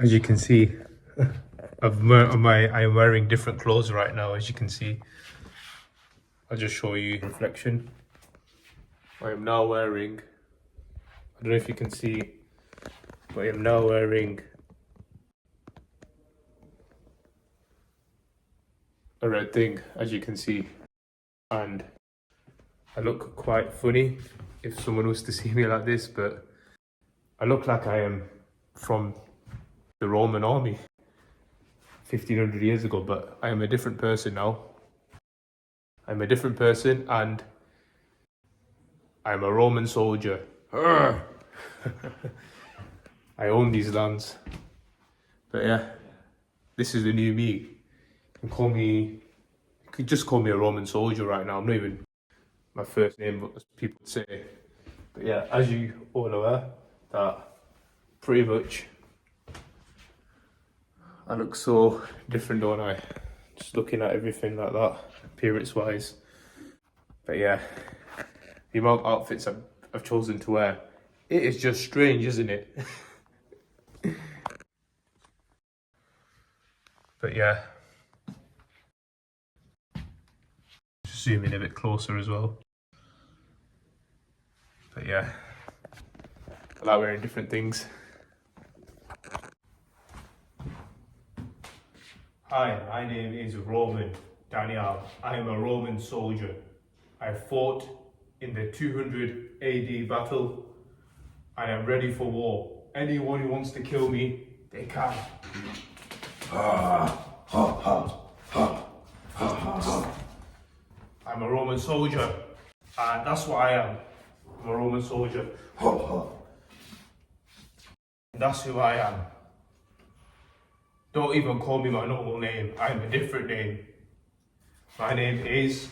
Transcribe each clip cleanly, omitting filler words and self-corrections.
As you can see, I am wearing different clothes right now. As you can see, I'll just show you reflection. I am now wearing, I don't know if you can see, but I am now wearing a red thing, as you can see, and I look quite funny if someone was to see me like this, but I look like I am from the Roman army 1500 years ago, but I am a different person now. I'm a different person and I'm a Roman soldier. I own these lands. But yeah, this is the new me. You could just call me a Roman soldier right now. I'm not even my first name, but as people would say. But yeah, as you all aware, that pretty much I look so different, don't I? Just looking at everything like that, appearance-wise. But yeah, the amount of outfits I've chosen to wear, it is just strange, isn't it? But yeah, just zoom in a bit closer as well. But yeah, I like wearing different things. Hi, my name is Roman Daniel. I am a Roman soldier. I fought in the 200 AD battle. I am ready for war. Anyone who wants to kill me, they can. I'm a Roman soldier, and that's what I am. I'm a Roman soldier. That's who I am. Don't even call me my normal name. I'm a different name. My name is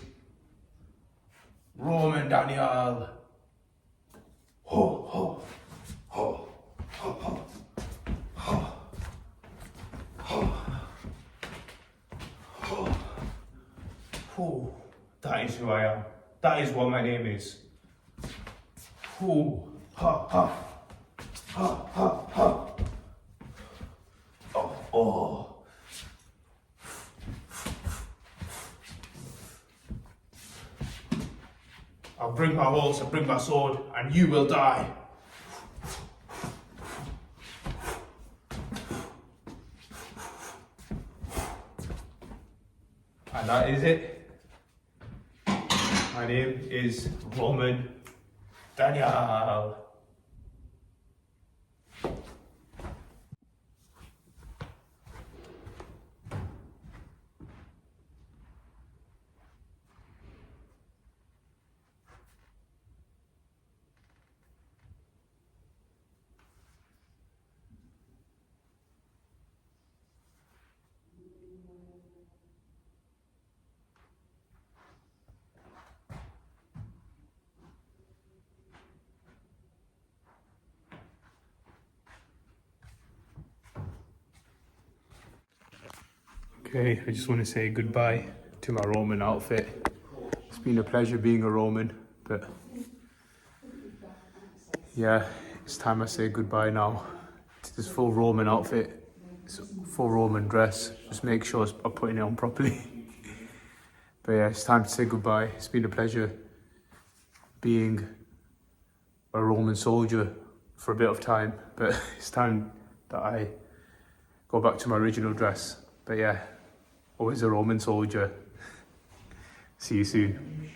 Roman Daniel. That is who I am. That is what my name is. Oh. I'll bring my horse, I'll bring my sword, and you will die. And that is it. My name is Roman Daniel. Okay, I just want to say goodbye to my Roman outfit. It's been a pleasure being a Roman, but yeah, it's time I say goodbye now to this full Roman outfit, this full Roman dress. Just make sure I'm putting it on properly. But yeah, it's time to say goodbye. It's been a pleasure being a Roman soldier for a bit of time, but it's time that I go back to my original dress. But yeah, always a Roman soldier. See you soon.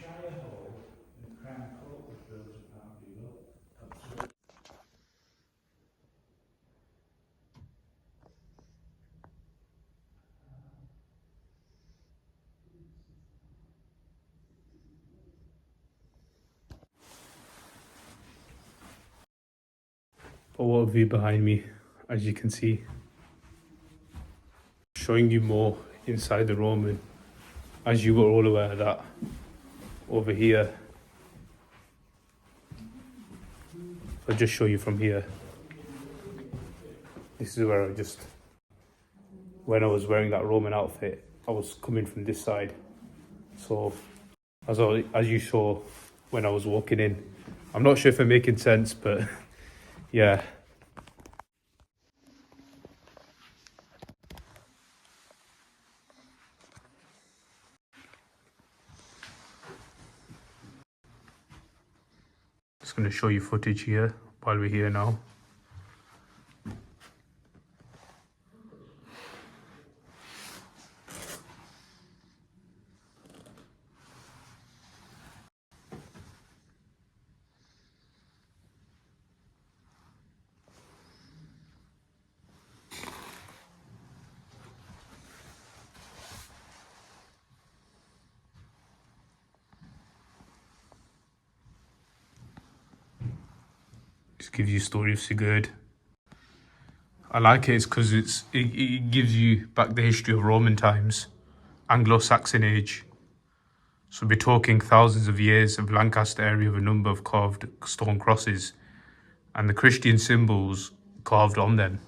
But what a view behind me, as you can see. Showing you more inside the Roman, as you were all aware that over here, I'll just show you from here. This is where when I was wearing that Roman outfit, I was coming from this side. So as you saw when I was walking in, I'm not sure if I'm making sense, but yeah. just going to show you footage here while we're here now. Just gives you a story of Sigurd. I like it because it gives you back the history of Roman times, Anglo-Saxon age. So we're talking thousands of years of Lancaster area with a number of carved stone crosses and the Christian symbols carved on them.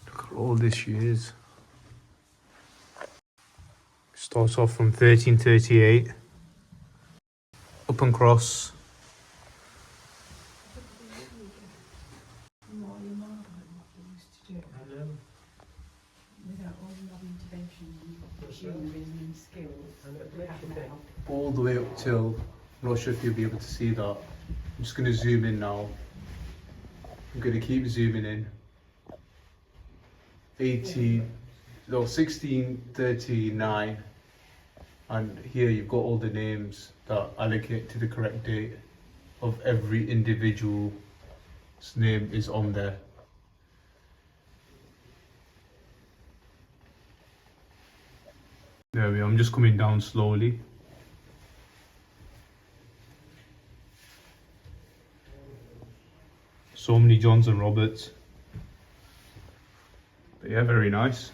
Look at all this she is. Starts off from 1338, up and cross. All the way up till, I'm not sure if you'll be able to see that. I'm just going to zoom in now. I'm going to keep zooming in. 1639, and here you've got all the names that allocate to the correct date of every individual's name is on there. There we are, I'm just coming down slowly. So many Johns and Roberts. But yeah, very nice.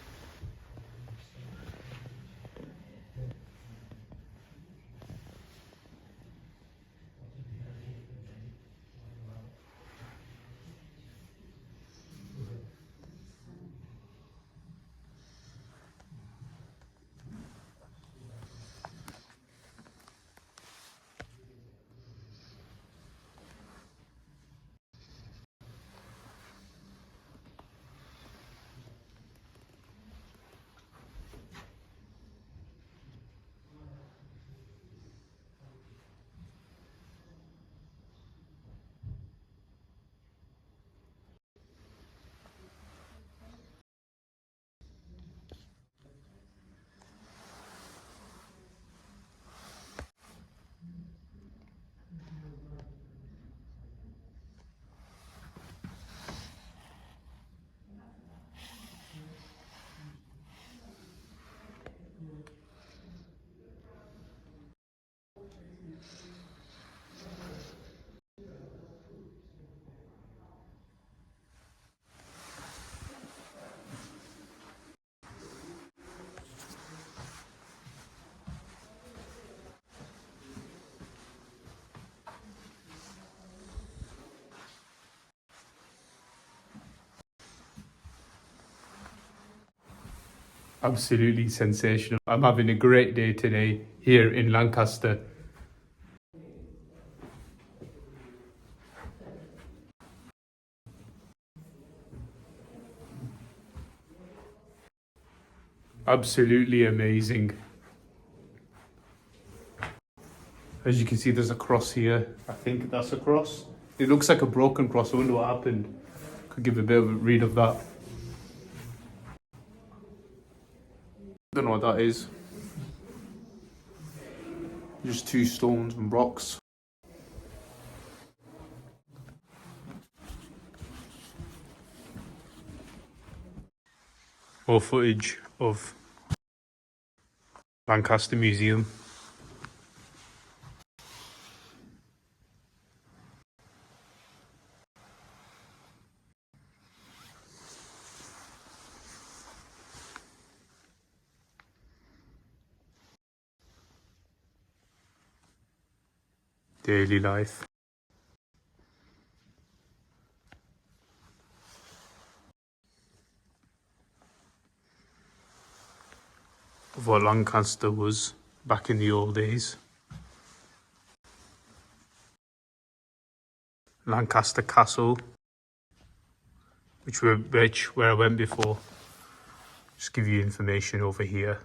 Absolutely sensational. I'm having a great day today here in Lancaster. Absolutely amazing. As you can see, there's a cross here. I think that's a cross. It looks like a broken cross. I wonder what happened. Could give a bit of a read of that. Don't know what that is. Just two stones and rocks. More footage of Lancaster Museum. Daily life of what Lancaster was back in the old days. Lancaster Castle, where I went before. Just give you information over here.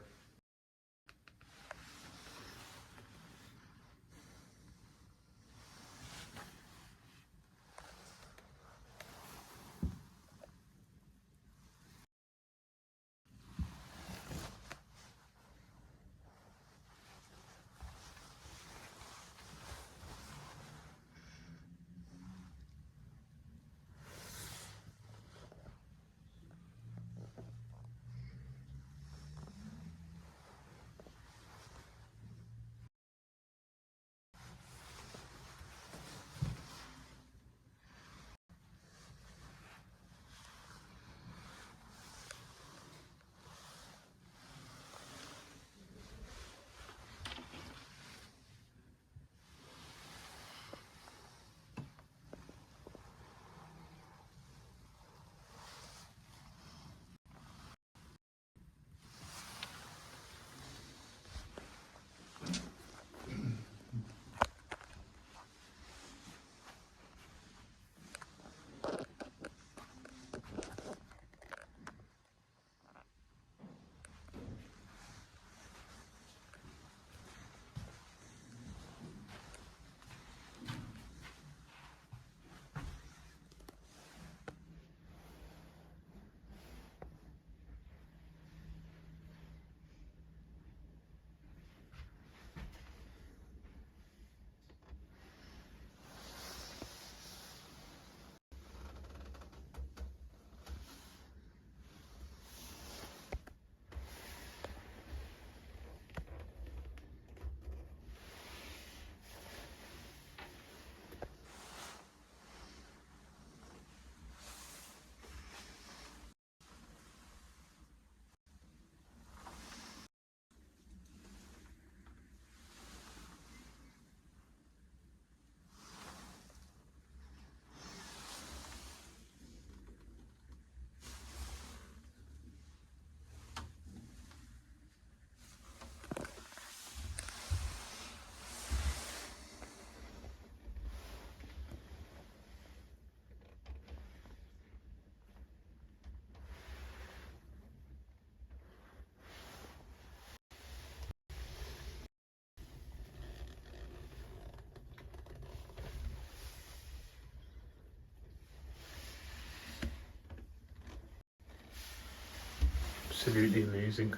Absolutely amazing.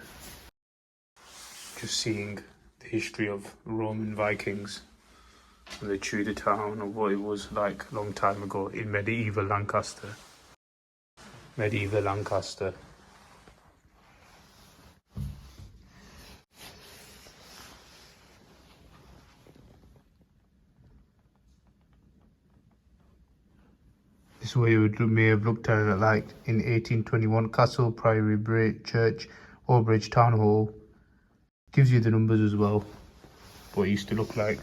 Just seeing the history of Roman Vikings and the Tudor town of what it was like a long time ago in medieval Lancaster. Medieval Lancaster. This is where you may have looked at it like in 1821 Castle, Priory, Church, Oldbridge Town Hall. Gives you the numbers as well, what it used to look like.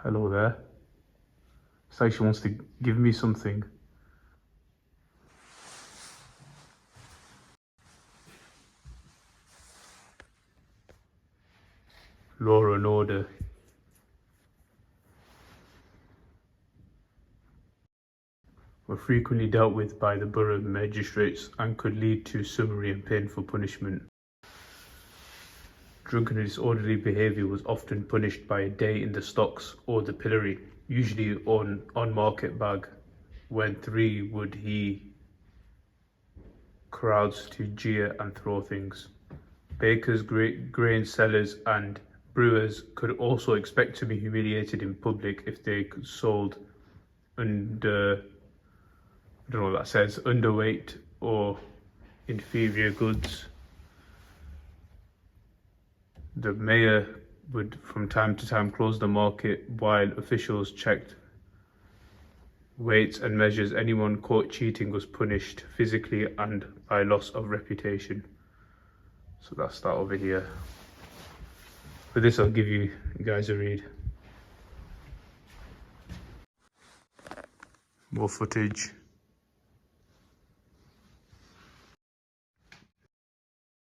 Hello there. It's like she wants to give me something. Law and order. Were frequently dealt with by the borough magistrates and could lead to summary and painful punishment. Drunken and disorderly behaviour was often punished by a day in the stocks or the pillory, usually on market bag, when three would he crowds to jeer and throw things. Bakers, grain sellers and brewers could also expect to be humiliated in public if they sold under, I don't know what that says, underweight or inferior goods. The mayor would from time to time close the market while officials checked weights and measures. Anyone caught cheating was punished physically and by loss of reputation. So that's that over here. For this, I'll give you guys a read. More footage.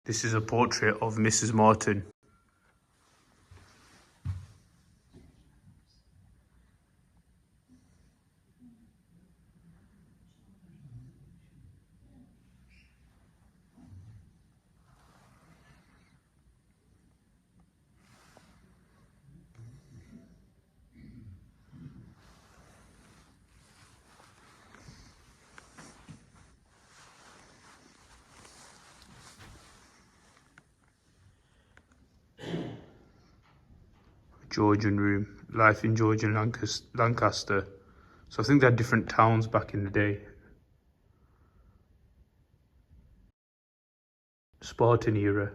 This is a portrait of Mrs. Martin. Georgian room. Life in Georgian Lancaster. So I think they had different towns back in the day. Spartan era.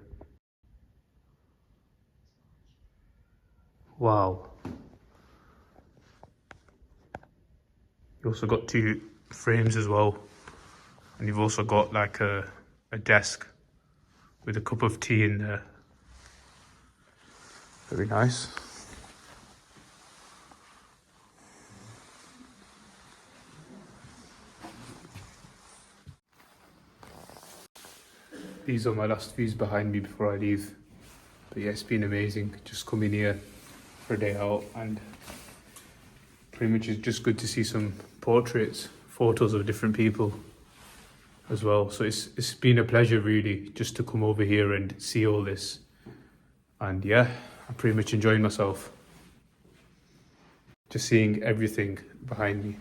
Wow. You also got two frames as well. And you've also got like a desk with a cup of tea in there. Very nice. These are my last views behind me before I leave. But yeah, it's been amazing just coming here for a day out, and pretty much it's just good to see some portraits, photos of different people as well. So it's been a pleasure really just to come over here and see all this. And yeah, I'm pretty much enjoying myself. Just seeing everything behind me.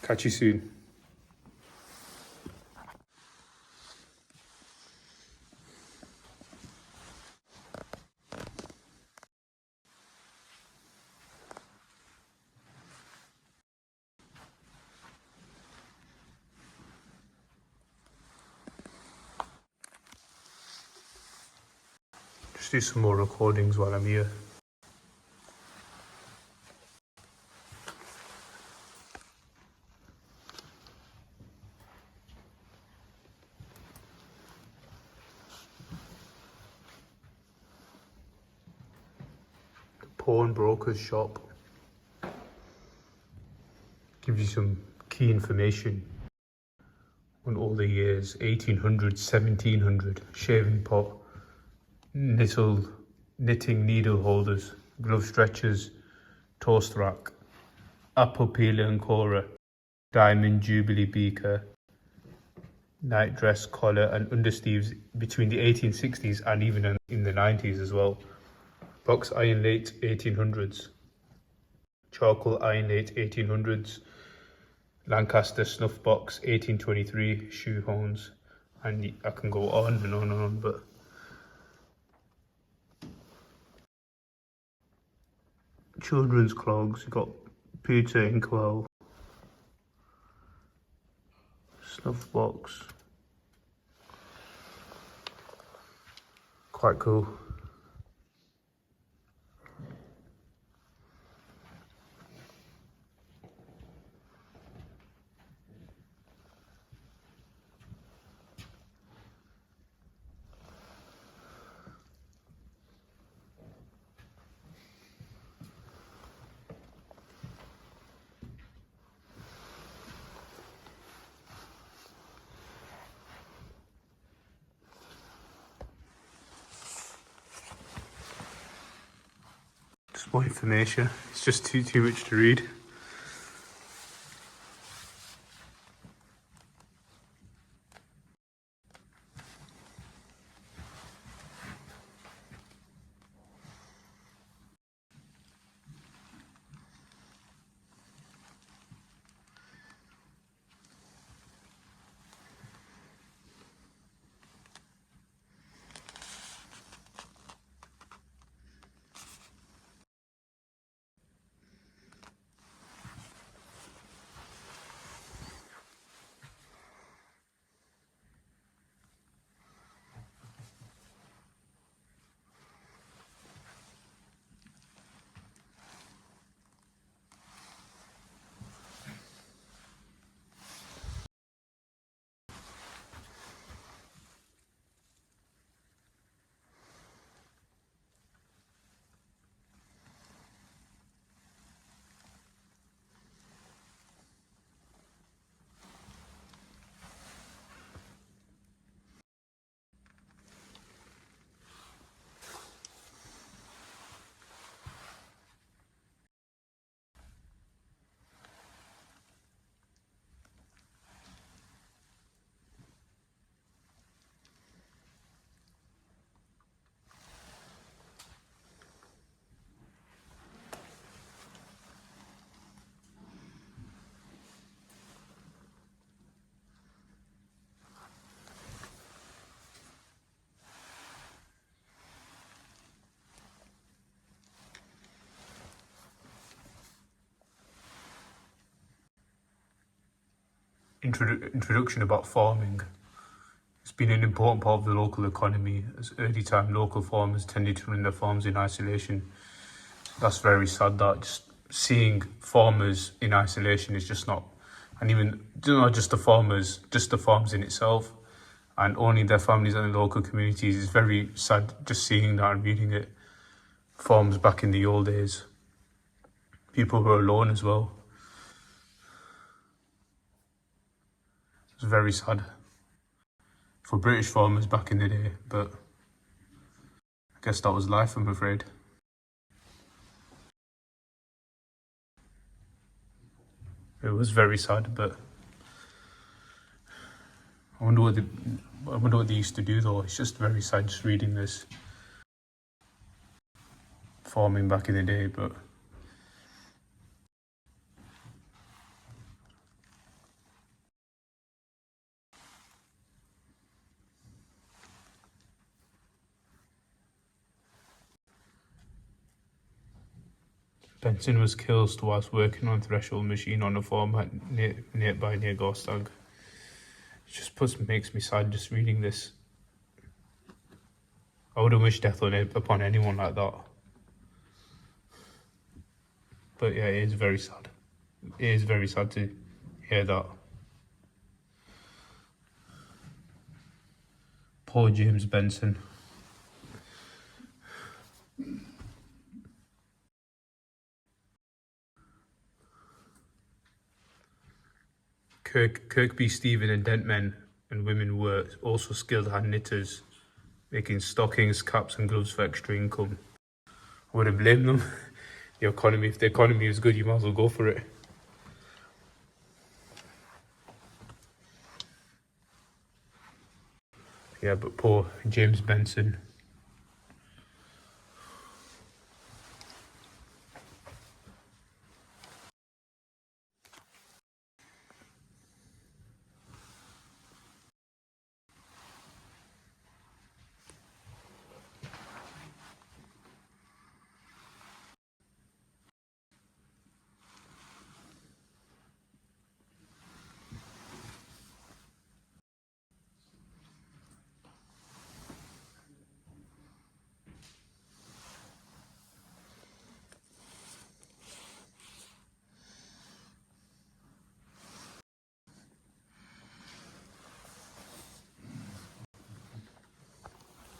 Catch you soon. Just do some more recordings while I'm here. Pawnbroker's shop. Gives you some key information on all the years. 1800, 1700. Shaving pot. Knitting needle holders. Glove stretchers. Toast rack. Apple peeler and corer. Diamond jubilee beaker. Night dress collar and undersleeves between the 1860s and even in the 90s as well. Box iron late 1800s. Charcoal iron late 1800s. Lancaster snuff box 1823. Shoe horns. And I can go on and on and on, but children's clogs. You've got Peter Inkwell. Snuff box. Quite cool. more information. It's just too much to read. Introduction about farming. It's been an important part of the local economy, as early time local farmers tended to run their farms in isolation. That's very sad that just seeing farmers in isolation is just not, and even not just the farmers, just the farms in itself, and only their families and the local communities is very sad just seeing that and reading it. Farms back in the old days. People were alone as well. It's very sad for British farmers back in the day, but I guess that was life, I'm afraid. It was very sad, but I wonder what they used to do though. It's just very sad just reading this. Farming back in the day, but Benson was killed whilst working on threshold machine on a farm near Gorstag. It just makes me sad just reading this. I wouldn't wish death upon anyone like that. But yeah, it is very sad. It is very sad to hear that. Poor James Benson. Kirkby, Stephen and Dentmen and women were also skilled hand knitters, making stockings, caps and gloves for extra income. I wouldn't blame them. If the economy is good, you might as well go for it. Yeah, but poor James Benson.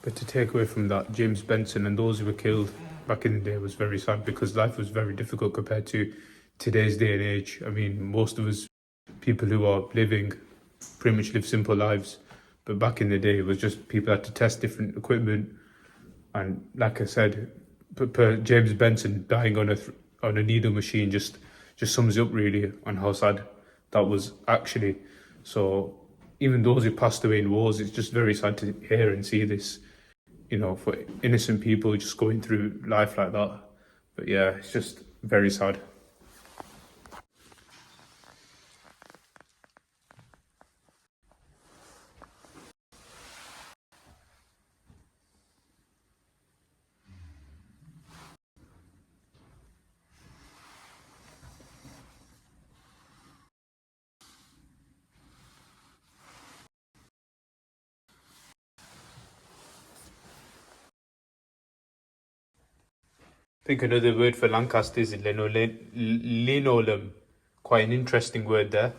But to take away from that, James Benson and those who were killed back in the day was very sad because life was very difficult compared to today's day and age. I mean, most of us, people who are living, pretty much live simple lives. But back in the day, it was just people had to test different equipment. And like I said, per James Benson dying on a needle machine just sums it up really on how sad that was actually. So even those who passed away in wars, it's just very sad to hear and see this, for innocent people just going through life like that. But yeah, it's just very sad. I think another word for Lancaster is linoleum. Quite an interesting word there.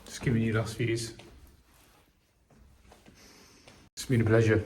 Just giving you last views. It's been a pleasure.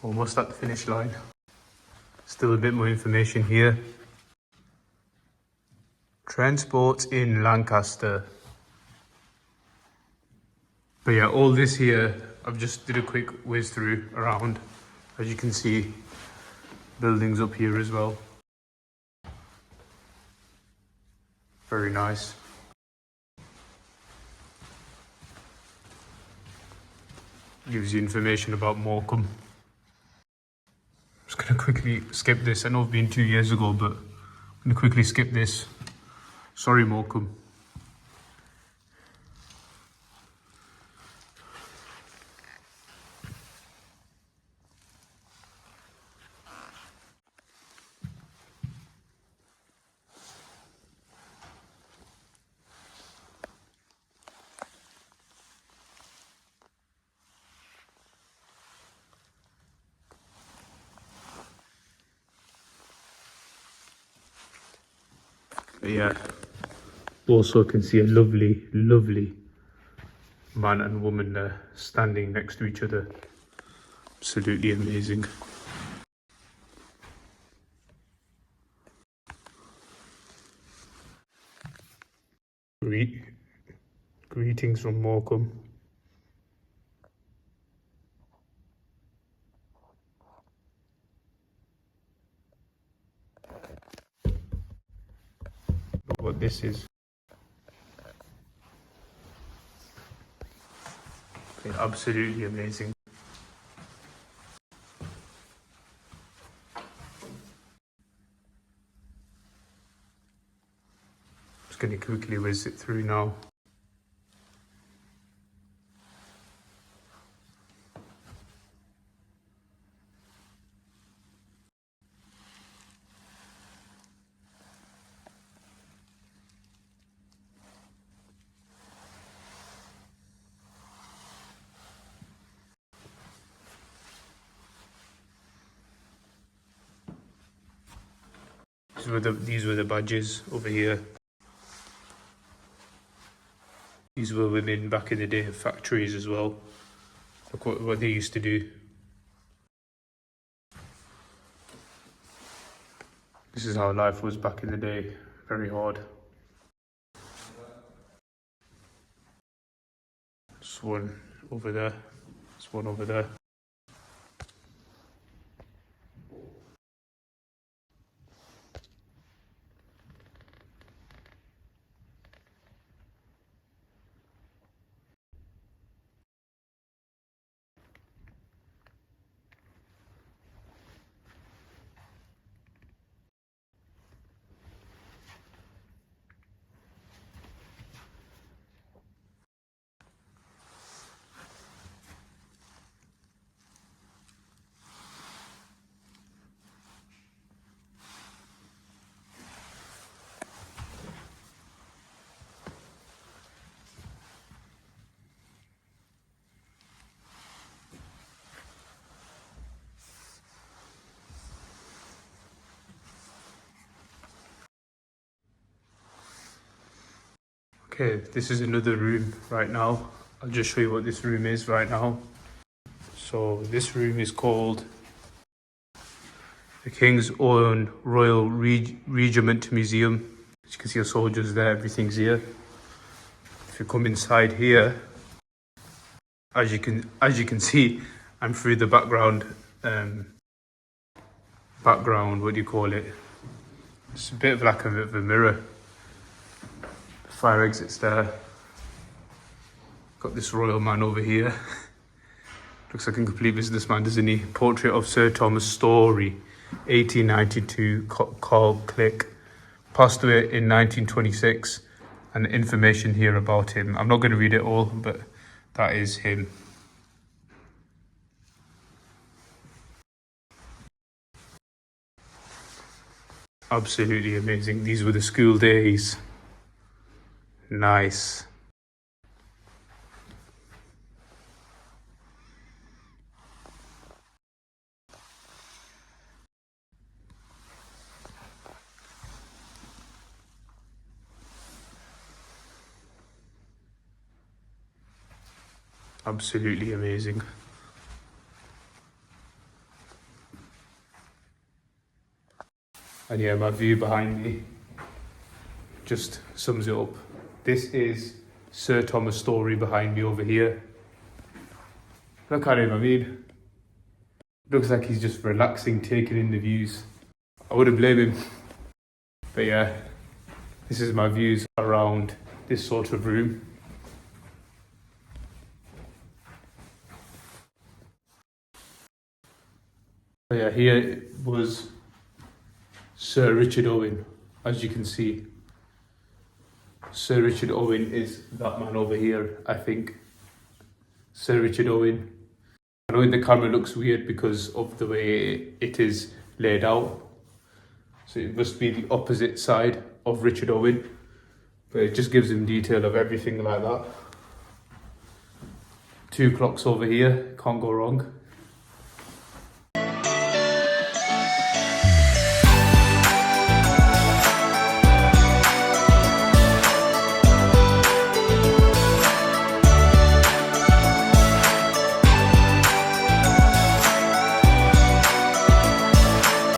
Almost at the finish line. Still a bit more information here. Transport in Lancaster. But yeah, all this here, I've just did a quick whiz through around. As you can see, buildings up here as well. Very nice. Gives you information about Morecambe. Just gonna quickly skip this. I know it's been 2 years ago, but I'm gonna quickly skip this. Sorry, Morecambe. But yeah, also can see a lovely, lovely man and woman there standing next to each other. Absolutely amazing. Greetings from Morecambe. Look what this is. Absolutely amazing. Just going to quickly whiz it through now. It's These were the badges over here. These were women back in the day of factories as well. Look what they used to do. This is how life was back in the day. Very hard. There's one over there. There's one over there. Okay, this is another room right now. I'll just show you what this room is right now. So this room is called the King's Own Royal Regiment Museum. As you can see, our soldiers there, everything's here. If you come inside here, as you can see, I'm through the background. What do you call it? It's a bit of like a mirror. Fire exits there. Got this royal man over here. Looks like a complete businessman, doesn't he? Portrait of Sir Thomas Story, 1892, Carl Click. Passed away in 1926, and information here about him. I'm not going to read it all, but that is him. Absolutely amazing. These were the school days. Nice. Absolutely amazing. And yeah, my view behind me just sums it up. This is Sir Thomas Story behind me over here. Look at him, I mean. Looks like he's just relaxing, taking in the views. I wouldn't blame him. But yeah, this is my views around this sort of room. But yeah, here was Sir Richard Owen, as you can see. Sir Richard Owen is that man over here, I think. Sir Richard Owen. I know the camera looks weird because of the way it is laid out. So it must be the opposite side of Richard Owen. But it just gives him detail of everything like that. 2 clocks over here, can't go wrong.